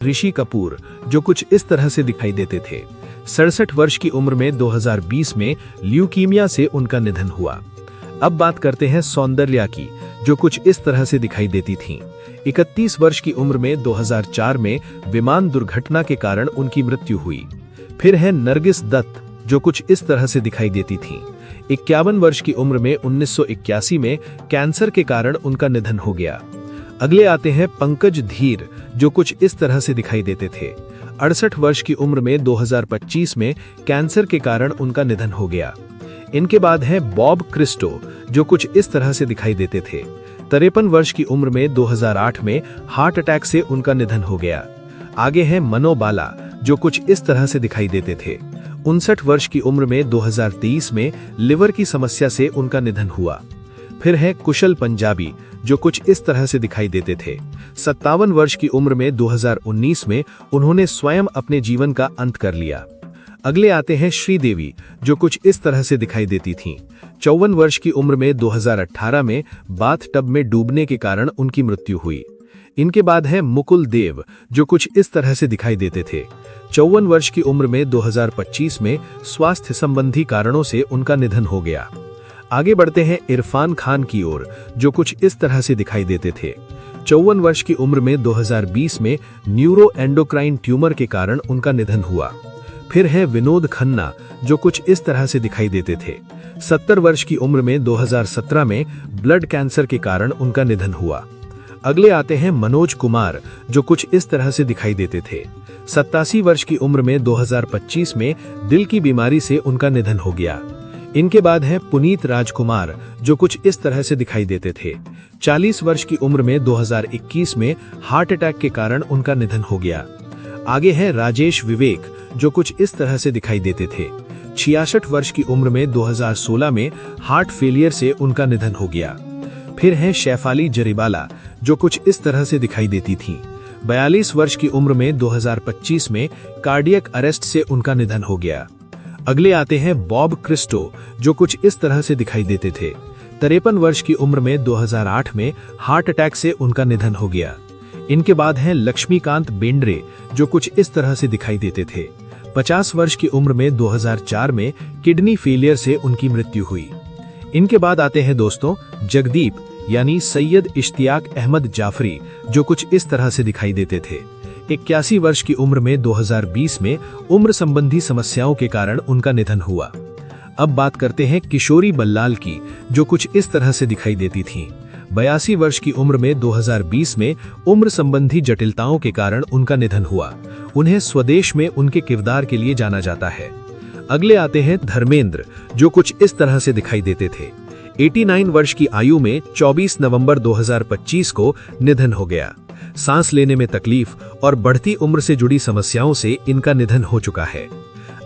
ऋषि कपूर, जो कुछ इस तरह से दिखाई देते थे। 67 वर्ष की उम्र में 2020 में ल्यूकीमिया से उनका निधन हुआ। अब बात करते हैं सौंदर्या की, जो कुछ इस तरह से दिखाई देती थीं। 31 वर्ष की उम्र में 2004 में विमान दुर्घटना के कारण उनकी मृत्यु हुई। फिर है नरगिस दत्त, जो कुछ इस तरह से दिखाई देती थीं। 51 वर्ष की उम्र में 1981 में कैंसर के कारण उनका निधन हो गया। अगले आते हैं पंकज धीर, जो कुछ इस तरह से दिखाई देते थे। 68 वर्ष की उम्र में 2025 में कैंसर के कारण उनका निधन हो गया। इनके बाद है बॉब क्रिस्टो, जो कुछ इस तरह से दिखाई देते थे। 53 वर्ष की उम्र में 2008 में हार्ट अटैक से उनका निधन हो गया। आगे है मनो बाला, जो कुछ इस तरह से दिखाई देते थे। 59 वर्ष की उम्र में 2023 में लिवर की समस्या से उनका निधन हुआ। फिर है कुशल पंजाबी, जो कुछ इस तरह से दिखाई देते थे। 57 वर्ष की उम्र में 2019 में उन्होंने स्वयं अपने जीवन का अंत कर लिया। अगले आते हैं श्रीदेवी, जो कुछ इस तरह से दिखाई देती थीं। 54 वर्ष की उम्र में 2018 में बाथ टब में डूबने के कारण उनकी मृत्यु हुई। इनके बाद है मुकुल देव, जो कुछ इस तरह से दिखाई देते थे। 54 वर्ष की उम्र में 2025 में स्वास्थ्य संबंधी कारणों से उनका निधन हो गया। आगे बढ़ते हैं इरफान खान की ओर, जो कुछ इस तरह से दिखाई देते थे। 54 वर्ष की उम्र में 2020 में न्यूरो एंडोक्राइन ट्यूमर के कारण उनका निधन हुआ। फिर है विनोद खन्ना, जो कुछ इस तरह से दिखाई देते थे। 70 वर्ष की उम्र में 2017 में ब्लड कैंसर के कारण उनका निधन हुआ। अगले आते हैं मनोज कुमार, जो कुछ इस तरह से दिखाई देते थे। 87 वर्ष की उम्र में 2025 में दिल की बीमारी से उनका निधन हो गया। इनके बाद है पुनीत राजकुमार, जो कुछ इस तरह से दिखाई देते थे। 40 वर्ष की उम्र में 2021 में हार्ट अटैक के कारण उनका निधन हो गया। आगे है राजेश विवेक, जो कुछ इस तरह से दिखाई देते थे। 66 वर्ष की उम्र में 2016 में हार्ट फेलियर से उनका निधन हो गया। फिर है शेफाली जरीवाला, जो कुछ इस तरह से दिखाई देती थीं। 42 वर्ष की उम्र में 2025 में कार्डियक अरेस्ट से उनका निधन हो गया। अगले आते हैं बॉब क्रिस्टो, जो कुछ इस तरह से दिखाई देते थे। 53 वर्ष की उम्र में 2008 में हार्ट अटैक से उनका निधन हो गया। इनके बाद हैं लक्ष्मीकांत बेंद्रे, जो कुछ इस तरह से दिखाई देते थे। 50 वर्ष की उम्र में 2004 में किडनी फेलियर से उनकी मृत्यु हुई। इनके बाद आते हैं दोस्तों जगदीप, यानी सैयद इश्तियाक अहमद जाफरी, जो कुछ इस तरह से दिखाई देते थे। 81 वर्ष की उम्र में 2020 में उम्र संबंधी समस्याओं के कारण उनका निधन हुआ। अब बात करते हैं किशोरी बल्लाल की, जो कुछ इस तरह से दिखाई देती थीं। 82 वर्ष की उम्र में 2020 में उम्र संबंधी जटिलताओं के कारण उनका निधन हुआ। उन्हें स्वदेश में उनके किरदार के लिए जाना जाता है। अगले आते हैं धर्मेंद्र, जो कुछ इस तरह से दिखाई देते थे। 89 वर्ष की आयु में 24 नवंबर 2025 को निधन हो गया। सांस लेने में तकलीफ और बढ़ती उम्र से जुड़ी समस्याओं से इनका निधन हो चुका है।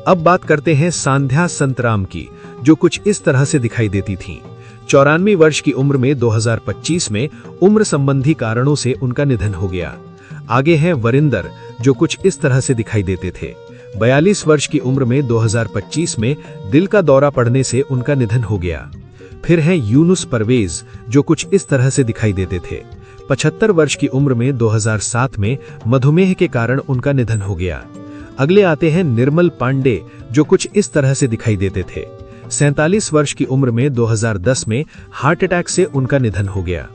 अब बात करते हैं सांध्या संतराम की, जो कुछ इस तरह से दिखाई देती थीं। 94 वर्ष की उम्र में 2025 में उम्र संबंधी कारणों से उनका निधन हो गया। आगे है वरिंदर, जो कुछ इस तरह से दिखाई देते थे। 42 वर्ष की उम्र में 2025 में दिल का दौरा पड़ने से उनका निधन हो गया। फिर है यूनुस परवेज, जो कुछ इस तरह से दिखाई देते थे। 75 वर्ष की उम्र में 2007 में मधुमेह के कारण उनका निधन हो गया। अगले आते हैं निर्मल पांडे, जो कुछ इस तरह से दिखाई देते थे। 47 वर्ष की उम्र में 2010 में हार्ट अटैक से उनका निधन हो गया।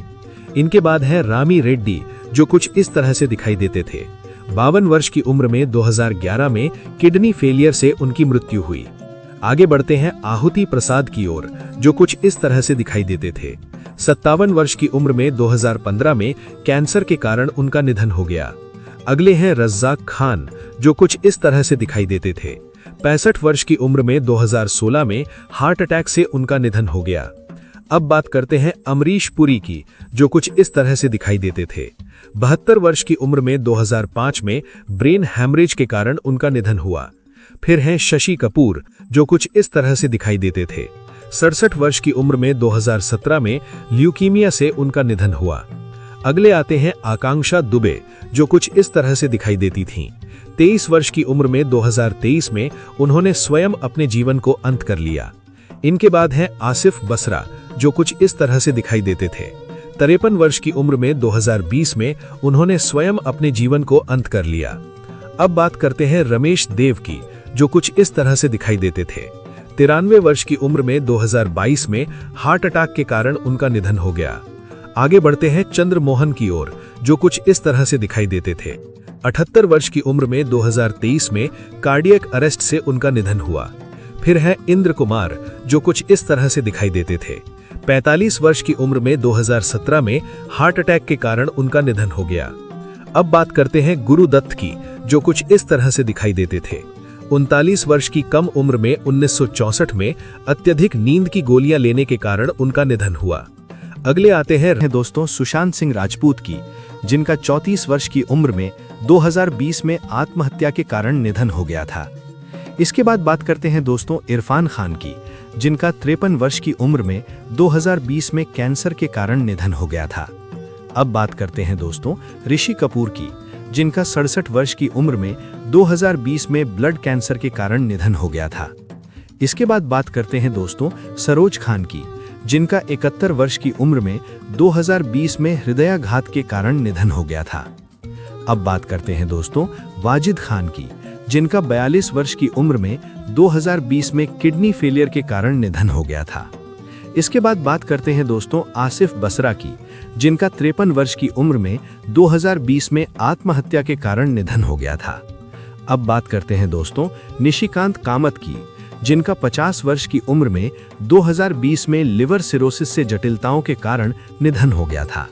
इनके बाद है रामी रेड्डी, जो कुछ इस तरह से दिखाई देते थे। 52 वर्ष की उम्र में 2011 में किडनी फेलियर से उनकी मृत्यु हुई। आगे बढ़ते हैं आहुति प्रसाद की ओर, जो कुछ इस तरह से दिखाई देते थे। 57 वर्ष की उम्र में 2015 में कैंसर के कारण उनका निधन हो गया। अगले हैं रज्जाक खान, जो कुछ इस तरह से दिखाई देते थे। 65 वर्ष की उम्र में 2016 में हार्ट अटैक से उनका निधन हो गया। अब बात करते हैं अमरीश पुरी की, जो कुछ इस तरह से दिखाई देते थे। 72 वर्ष की उम्र में 2005 में ब्रेन हैमरेज के कारण उनका निधन हुआ। फिर हैं शशि कपूर, जो कुछ इस तरह से दिखाई देते थे। 67 वर्ष की उम्र में 2017 में ल्यूकीमिया से उनका निधन हुआ। अगले आते हैं आकांक्षा दुबे, जो कुछ इस तरह से दिखाई देती थीं। 23 वर्ष की उम्र में 2023 में उन्होंने स्वयं अपने जीवन को अंत कर लिया। इनके बाद है आसिफ बसरा, जो कुछ इस तरह से दिखाई देते थे। 53 वर्ष की उम्र में 2020 में उन्होंने स्वयं अपने जीवन को अंत कर लिया। अब बात करते हैं रमेश देव की, जो कुछ इस तरह से दिखाई देते थे। 93 वर्ष की उम्र में 2022 में हार्ट अटैक के कारण उनका निधन हो गया। आगे बढ़ते हैं चंद्रमोहन की ओर, जो कुछ इस तरह से दिखाई देते थे। 78 वर्ष की उम्र में 2023 में कार्डियक अरेस्ट से उनका निधन हुआ। फिर है इंद्र कुमार, जो कुछ इस तरह से दिखाई देते थे। 45 वर्ष की उम्र में 2017 में हार्ट अटैक के कारण उनका निधन हो गया। अब बात करते हैं गुरुदत्त की, जो कुछ इस तरह से दिखाई देते थे। 39 वर्ष की कम उम्र में 1964 में अत्यधिक नींद की गोलियां लेने के कारण उनका निधन हुआ। अगले आते हैं दोस्तों सुशांत सिंह राजपूत की, जिनका 34 वर्ष की उम्र में 2020 में आत्महत्या के कारण निधन हो गया था। इसके बाद बात करते हैं दोस्तों इरफान खान की, जिनका 53 वर्ष की उम्र में 2020 में कैंसर के कारण निधन हो गया था। अब बात करते हैं दोस्तों ऋषि कपूर की, जिनका 67 वर्ष की उम्र में 2020 में ब्लड कैंसर के कारण निधन हो गया था। इसके बाद बात करते हैं दोस्तों सरोज खान की, जिनका 71 वर्ष की उम्र में 2020 में हृदयाघात के कारण निधन हो गया था। अब बात करते हैं दोस्तों वाजिद खान की, जिनका 42 वर्ष की उम्र में 2020 में किडनी फेलियर के कारण निधन हो गया था। इसके बाद बात करते हैं दोस्तों आसिफ बसरा की, जिनका 53 वर्ष की उम्र में 2020 में आत्महत्या के कारण निधन हो गया था। अब बात करते हैं दोस्तों निशिकांत कामत की, जिनका 50 वर्ष की उम्र में 2020 में लिवर सिरोसिस से जटिलताओं के कारण निधन हो गया था।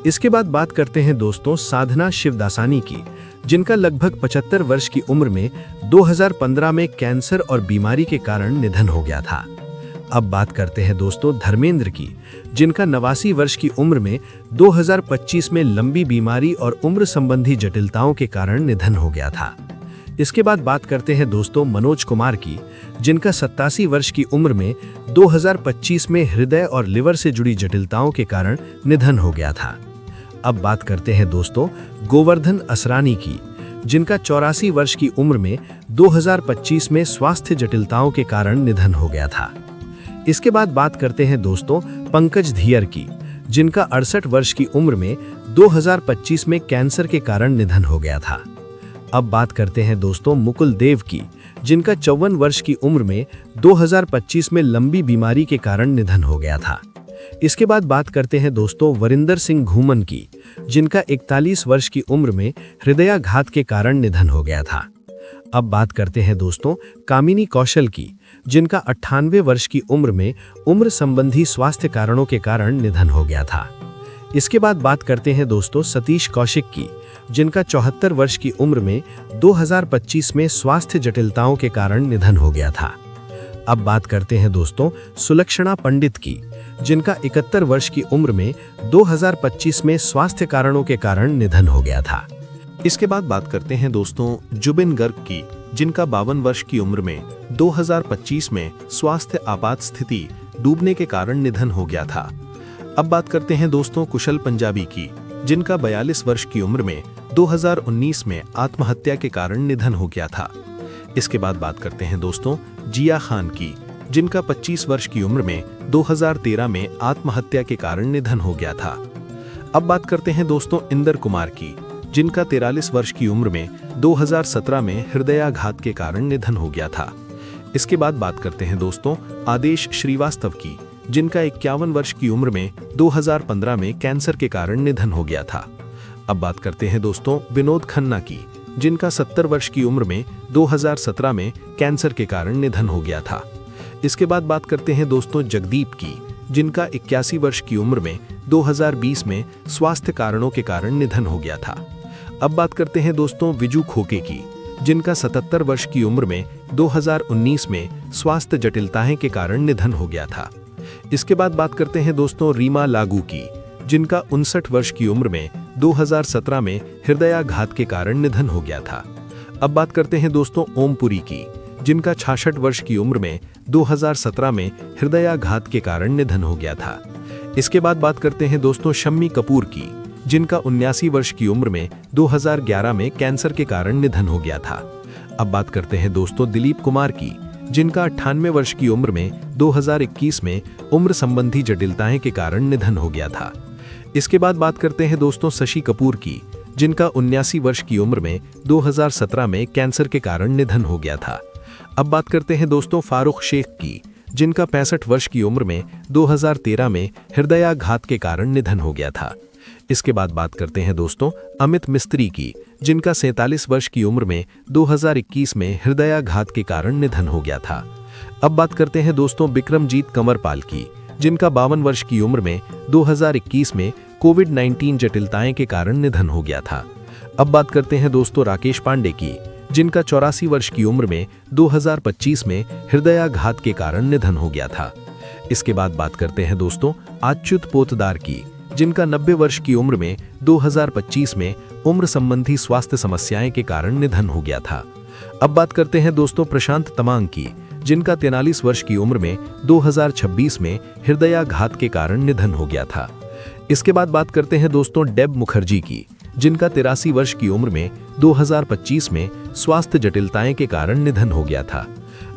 इसके बाद बात करते हैं दोस्तों साधना शिवदासानी की, जिनका लगभग 75 वर्ष की उम्र में 2015 में कैंसर और बीमारी के कारण निधन हो गया था। अब बात करते हैं दोस्तों धर्मेंद्र की, जिनका 89 वर्ष की उम्र में 2025 में लंबी बीमारी और उम्र संबंधी जटिलताओं के कारण निधन हो गया था। इसके बाद बात करते हैं दोस्तों मनोज कुमार की, जिनका 87 वर्ष की उम्र में 2025 में हृदय और लिवर से जुड़ी जटिलताओं के कारण निधन हो गया था। अब बात करते हैं दोस्तों गोवर्धन असरानी की, जिनका 84 वर्ष की उम्र में 2025 में स्वास्थ्य जटिलताओं के कारण निधन हो गया था। इसके बाद बात करते हैं दोस्तों पंकज धियर की, जिनका 68 वर्ष की उम्र में 2025 में कैंसर के कारण निधन हो गया था। अब बात करते हैं दोस्तों मुकुल देव की, जिनका 54 वर्ष की उम्र में 2025 में लंबी बीमारी के कारण निधन हो गया था। इसके बाद बात करते हैं दोस्तों वरिंदर सिंह घूमन की, जिनका 41 वर्ष की उम्र में हृदयाघात के कारण निधन हो गया था। अब बात करते हैं दोस्तों कामिनी कौशल की, जिनका 98 वर्ष की उम्र में उम्र संबंधी स्वास्थ्य कारणों के कारण निधन हो गया था। इसके बाद बात करते हैं दोस्तों सतीश कौशिक की, जिनका 74 वर्ष की उम्र में 2025 में स्वास्थ्य जटिलताओं के कारण निधन हो गया था। अब बात करते हैं दोस्तों सुलक्षणा पंडित की, जिनका 71 वर्ष की उम्र में 2025 में स्वास्थ्य कारणों के कारण निधन हो गया था। इसके बाद बात करते हैं दोस्तों जुबिन गर्ग की, जिनका 52 वर्ष की उम्र में 2025 में स्वास्थ्य आपात स्थिति डूबने के कारण निधन हो गया था। अब बात करते हैं दोस्तों कुशल पंजाबी की, जिनका 42 वर्ष की उम्र में 2019 में आत्महत्या के कारण निधन हो गया था। इसके बाद बात करते हैं दोस्तों जिया खान की, जिनका 25 वर्ष की उम्र में 2013 में आत्महत्या के कारण निधन हो गया था। अब बात करते हैं दोस्तों इंदर कुमार की, जिनका 43 वर्ष की उम्र में 2017 में हृदयाघात के कारण निधन हो गया था। इसके बाद बात करते हैं दोस्तों आदेश श्रीवास्तव की, जिनका 51 वर्ष की उम्र में 2015 में कैंसर के कारण निधन हो गया था। अब बात करते हैं दोस्तों विनोद खन्ना की, जिनका 70 वर्ष की उम्र में 2017 में कैंसर के कारण निधन हो गया था। इसके बाद बात करते हैं दोस्तों जगदीप की, जिनका 81 वर्ष की उम्र में 2020 में स्वास्थ्य कारणों के कारण निधन हो गया था। अब बात करते हैं दोस्तों विजू खोके की, जिनका 77 वर्ष की उम्र में 2019 में स्वास्थ्य जटिलताएं के कारण निधन हो गया था। इसके बाद बात करते हैं दोस्तों रीमा लागू की, जिनका 59 वर्ष की उम्र में 2017 में हृदयाघात के कारण निधन हो गया था। अब बात करते हैं दोस्तों ओमपुरी की, जिनका 66 वर्ष की उम्र में 2017 में हृदयाघात के कारण निधन हो गया था। इसके बाद बात करते हैं दोस्तों शम्मी कपूर की, जिनका 79 वर्ष की उम्र में 2011 में कैंसर के कारण निधन हो गया था। अब बात करते हैं दोस्तों दिलीप कुमार की, जिनका 98 वर्ष की उम्र में 2021 में उम्र संबंधी जटिलताएं के कारण निधन हो गया था। इसके बाद बात करते हैं दोस्तों शशि कपूर की, जिनका 79 वर्ष की उम्र में 2017 में कैंसर के कारण निधन हो गया था। अब बात करते हैं दोस्तों फारूक शेख की, जिनका 65 वर्ष की उम्र में 2013 में हृदयाघात के कारण निधन हो गया था। इसके बाद बात करते हैं दोस्तों अमित मिस्त्री की, जिनका 47 वर्ष की उम्र में 2021 में हृदयाघात के कारण निधन हो गया था। अब बात करते हैं दोस्तों बिक्रमजीत कंवरपाल की, जिनका 52 वर्ष की उम्र में 2021 में कोविड-19 जटिलताएं के कारण निधन हो गया था। अब बात करते हैं दोस्तों राकेश पांडे की, जिनका 84 वर्ष की उम्र में 2025 में हृदयाघात के कारण निधन हो गया था। इसके बाद बात करते हैं दोस्तों अच्युत पोतदार की, जिनका 90 वर्ष की उम्र में 2025 में उम्र संबंधी स्वास्थ्य समस्याएं के कारण निधन हो गया था। अब बात करते हैं दोस्तों प्रशांत तमांग की, जिनका 43 वर्ष की उम्र में 2026 में हृदयाघात के कारण निधन हो गया था। इसके बाद बात करते हैं दोस्तों डेब मुखर्जी की, जिनका 83 वर्ष की उम्र में 2025 में स्वास्थ्य जटिलताएं के कारण निधन हो गया था।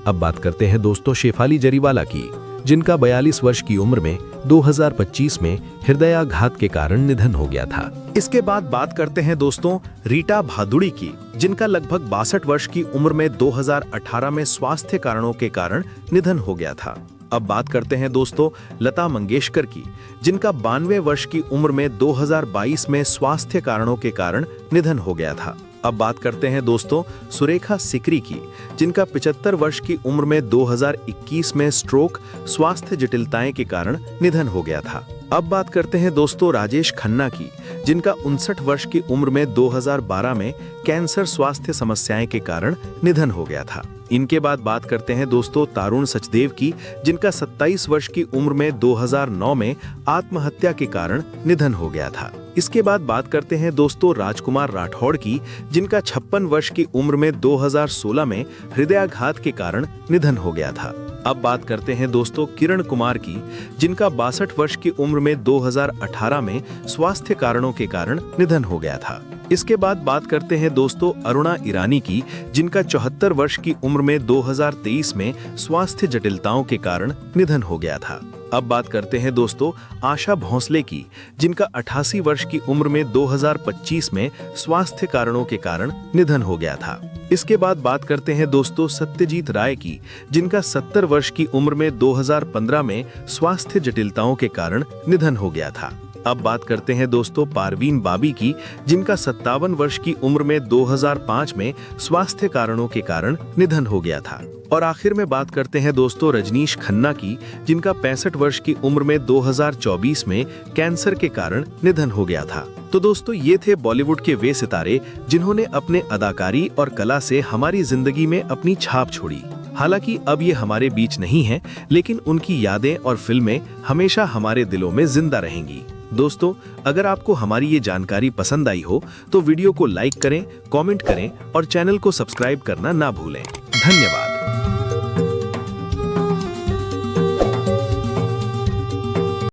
अब बात करते हैं दोस्तों शेफाली जरीवाला की, जिनका 42 वर्ष की उम्र में 2025 में हृदयाघात के कारण निधन हो गया था। इसके बाद बात करते हैं दोस्तों रीटा भादुड़ी की, जिनका लगभग 62 वर्ष की उम्र में 2018 में स्वास्थ्य कारणों के कारण निधन हो गया था। अब बात करते हैं दोस्तों लता मंगेशकर की, जिनका 92 वर्ष की उम्र में 2022 में स्वास्थ्य कारणों के कारण निधन हो गया था। अब बात करते हैं दोस्तों सुरेखा सिकरी की, जिनका 75 वर्ष की उम्र में 2021 में स्ट्रोक स्वास्थ्य जटिलताएं के कारण निधन हो गया था। अब बात करते हैं दोस्तों राजेश खन्ना की, जिनका 59 वर्ष की उम्र में 2012 में कैंसर स्वास्थ्य समस्याएं के कारण निधन हो गया था। इनके बाद बात करते हैं दोस्तों तारुण सचदेव की, जिनका 27 वर्ष की उम्र में 2009 में आत्महत्या के कारण निधन हो गया था। इसके बाद बात करते हैं दोस्तों राजकुमार राठौड़ की, जिनका 56 वर्ष की उम्र में 2016 में हृदयाघात के कारण निधन हो गया था। अब बात करते हैं दोस्तों किरण कुमार की, जिनका 62 वर्ष की उम्र में 2018 में स्वास्थ्य कारणों के कारण निधन हो गया था। इसके बाद बात करते हैं दोस्तों अरुणा ईरानी की, जिनका 74 वर्ष की उम्र में 2023 में स्वास्थ्य जटिलताओं के कारण निधन हो गया था। अब बात करते हैं दोस्तों आशा भोंसले की, जिनका 88 वर्ष की उम्र में 2025 में स्वास्थ्य कारणों के कारण निधन हो गया था। इसके बाद बात करते हैं दोस्तों सत्यजीत राय की, जिनका 70 वर्ष की उम्र में 2015 में स्वास्थ्य जटिलताओं के कारण निधन हो गया था। अब बात करते हैं दोस्तों पारवीन बाबी की, जिनका 57 वर्ष की उम्र में 2005 में स्वास्थ्य कारणों के कारण निधन हो गया था। और आखिर में बात करते हैं दोस्तों रजनीश खन्ना की, जिनका 65 वर्ष की उम्र में 2024 में कैंसर के कारण निधन हो गया था। तो दोस्तों ये थे बॉलीवुड के वे सितारे, जिन्होंने अपने अदाकारी और कला से हमारी जिंदगी में अपनी छाप छोड़ी। हालांकि अब ये हमारे बीच नहीं है, लेकिन उनकी यादें और फिल्में हमेशा हमारे दिलों में जिंदा रहेंगी। दोस्तों अगर आपको हमारी ये जानकारी पसंद आई हो तो वीडियो को लाइक करें, कमेंट करें और चैनल को सब्सक्राइब करना ना भूलें। धन्यवाद।